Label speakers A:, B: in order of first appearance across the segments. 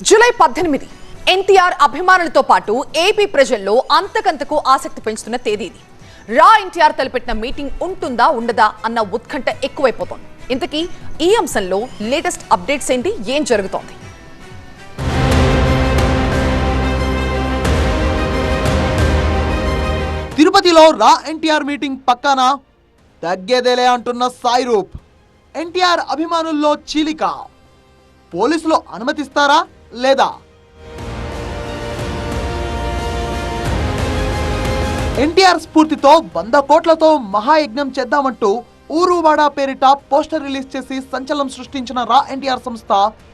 A: July 18 NTR అభిమానులతో పాటు AP ప్రజల్లో అంతకంతకు ఆసక్తి పెంచుతున్న తేదీ ఇది. రా ఎన్టీఆర్ తలపెట్టిన మీటింగ్ ఉంటుందా ఉండదా అన్న ఉత్కంఠ ఎక్కువైపోతోంది. ఇంతకీ ఈ అంశంలో లేటెస్ట్ అప్డేట్స్ ఏంటి, ఏం జరుగుతోంది?
B: తిరుపతిలో రా ఎన్టీఆర్ మీటింగ్ పక్కన తగ్గేదేలే అంటున్న సాయి రూప్. ఎన్టీఆర్ అభిమానుల్లో చీలిక. పోలీసులు అనుమతిస్తారా లేదా? ఎన్టీఆర్ స్ఫూర్తితో 100 కోట్లతో మహాయజ్ఞం చేద్దామంటూ ఊరువాడ పేరిట పోస్టర్ రిలీజ్ చేసి సంచలనం సృష్టించిన రా ఎన్టీఆర్ సంస్థ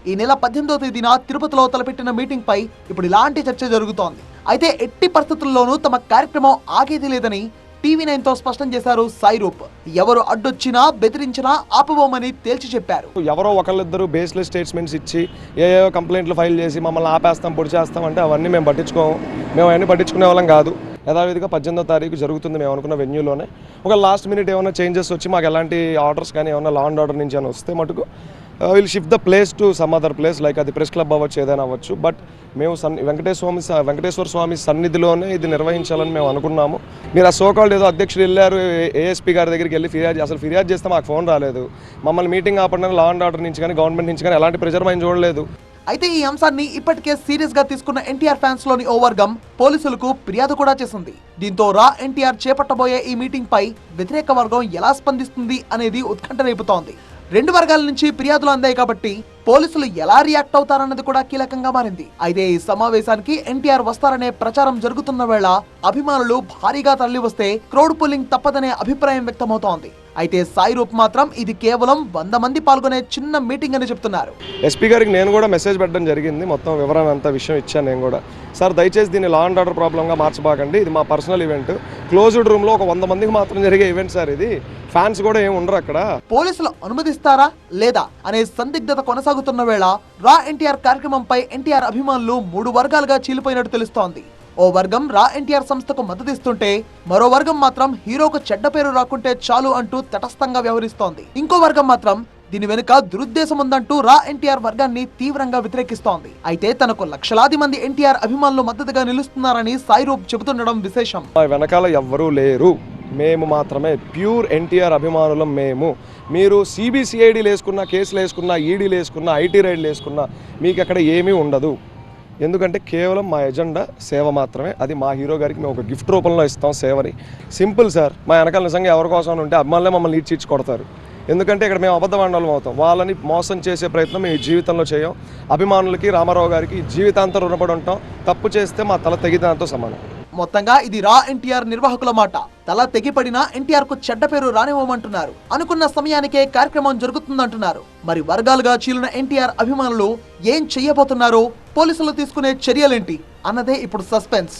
B: ఈ నెల 18వ తేదీన తిరుపతిలో తలపెట్టిన మీటింగ్ పై ఇప్పుడు ఇలాంటి చర్చ జరుగుతోంది. అయితే ఎట్టి పరిస్థితుల్లోనూ తమ కార్యక్రమం ఆగేది లేదని TV9 తో స్పష్టం చేశారు సాయి రూప్. ఎవరు అడ్డొచ్చినా బెదిరించినా ఆపబోమని తేల్చి చెప్పారు.
C: ఎవరో ఒకళ్ళిద్దరు బేస్లెస్ స్టేట్మెంట్స్ ఇచ్చి ఏవో కంప్లైంట్లు ఫైల్ చేసి మమ్మల్ని ఆపేస్తాం పొడి చేస్తాం అంటే అవన్నీ మేము పట్టించుకోము. మేము అవన్నీ పట్టించుకునే వాళ్ళం కాదు. యథావిధిగా 18వ తారీఖు జరుగుతుంది మేము అనుకున్న వెన్యూలోనే. ఒక లాస్ట్ మినిట్ ఏమైనా చేంజెస్ వచ్చి మాకు ఎలాంటి ఆర్డర్స్ కానీ ఏమైనా లా అండ్ ఆర్డర్ నుంచి అని వస్తే మటుకు will shift the place to some other place, like అది ప్రెస్ క్లబ్ అవ్వచ్చు, ఏదైనా అవ్వచ్చు. బట్ మేము వెంకటేశ్వర స్వామి సన్నిధిలోనే ఇది నిర్వహించాలని మేము అనుకున్నాము. మీరు ఆ సోకాల్డ్ ఏదో అధ్యక్షుడు వెళ్ళారు ఏఎస్పీ గారి దగ్గరికి వెళ్ళి ఫిర్యాదు చేస్తే మాకు ఫోన్ రాలేదు. మమ్మల్ని మీటింగ్ ఆపడానికి లా అండ్ ఆర్డర్ నుంచి కానీ గవర్నమెంట్ నుంచి కానీ ఎలాంటి ప్రెజర్ మేము చూడలేదు.
B: అయితే ఈ అంశాన్ని ఇప్పటికే సీరియస్ గా తీసుకున్న ఎన్టీఆర్ ఫ్యాన్స్ లోని ఓ వర్గం పోలీసులకు ఫిర్యాదు కూడా చేసింది. దీంతో రా ఎన్టీఆర్ చేపట్టబోయే ఈ మీటింగ్ పై వ్యతిరేక వర్గం ఎలా స్పందిస్తుంది అనేది ఉత్కంఠ రేపుతోంది. 2 వర్గాల నుంచి ఫిర్యాదులు అందాయి కాబట్టి పోలీసులు ఎలా రియాక్ట్ అవుతారన్నది కూడా కీలకంగా మారింది. అయితే ఈ సమావేశానికి ఎన్టీఆర్ వస్తారనే ప్రచారం జరుగుతున్న వేళ అభిమానులు భారీగా తరలి వస్తే క్రౌడ్ పుల్లింగ్ తప్పదనే అభిప్రాయం వ్యక్తమవుతోంది. అయితే సాయి రూప్ మాత్రం ఇది కేవలం 100 మంది పాల్గొనే చిన్న మీటింగ్ అని చెప్తున్నారు.
C: ఎస్పీ గారికి నేను కూడా మెసేజ్ పెట్టడం జరిగింది. మొత్తం వివరణ అంతా విషయం ఇచ్చాను నేను కూడా. సార్ దయచేసి దీన్ని లా అండ్ ఆర్డర్ ప్రాబ్లంగా మార్చబాకండి. ఇది మా పర్సనల్ ఈవెంట్. క్లోజ్డ్ రూమ్లో ఒక 100 మందికి మాత్రం జరిగే ఈవెంట్ సార్ ఇది. ఫ్యాన్స్ కూడా ఏమి ఉండరు అక్కడ. పోలీసులు
B: అనుమతిస్తారా లేదా అనే సందిగ్ధత కొనసాగుతున్న వేళ రా ఎన్టీఆర్ కార్యక్రమంపై ఎన్టీఆర్ అభిమానులు 3 వర్గాలుగా చీలిపోయినట్టు తెలుస్తోంది. ఓ వర్గం రా ఎన్టీఆర్ సంస్థకు మద్దతిస్తుంటే మరో వర్గం మాత్రం హీరోకు చెడ్డ పేరు రాకుంటే చాలు అంటూ తటస్థంగా వ్యవహరిస్తోంది. ఇంకో వర్గం మాత్రం దీని వెనుక దురుద్దేశం ఉందంటూ రా ఎన్టీఆర్ వర్గాన్ని తీవ్రంగా వ్యతిరేకిస్తోంది. అయితే తనకు లక్షలాది మంది ఎన్టీఆర్ అభిమానులు మద్దతుగా నిలుస్తున్నారని సాయి రూప్ చెబుతుండడం విశేషం.
C: వెనకాల ఎవ్వరూ లేరు, మేము మాత్రమే ప్యూర్ ఎన్టీఆర్ అభిమానులం మేము. మీరు CBCIDలు వేసుకున్నా, కేసులు వేసుకున్నా, ఈడీలు వేసుకున్నా, IT రైడ్లు వేసుకున్నా మీకు అక్కడ ఏమీ ఉండదు. ఎందుకంటే కేవలం మా ఎజెండా సేవ మాత్రమే. అది మా హీరో గారికి మేము ఒక గిఫ్ట్ రూపంలో ఇస్తాం సేవని. Simple sir. మా వెనకాల నిజంగా ఎవరి కోసం ఉంటే అభిమానులే మమ్మల్ని ఈడ్చి కొడతారు. ఎందుకంటే ఇక్కడ మేము అబద్ధవాండాలం అవుతాం. వాళ్ళని మోసం చేసే ప్రయత్నం మేము ఈ జీవితంలో చేయం. అభిమానులకి రామారావు గారికి జీవితాంతం రుణపడి ఉంటాం. తప్పు చేస్తే మా తల తెగిదాంతో సమానం.
B: మొత్తంగా ఇది రా ఎన్టీఆర్ నిర్వాహకుల మాట. తల తెగిపడినా ఎన్టీఆర్ కు చెడ్డ పేరు రానివ్వమంటున్నారు. అనుకున్న సమయానికే కార్యక్రమం జరుగుతుందంటున్నారు. మరి వర్గాలుగా చీలిన ఎన్టీఆర్ అభిమానులు ఏం చెయ్యబోతున్నారో, పోలీసులు తీసుకునే చర్యలేంటి అన్నదే ఇప్పుడు సస్పెన్స్.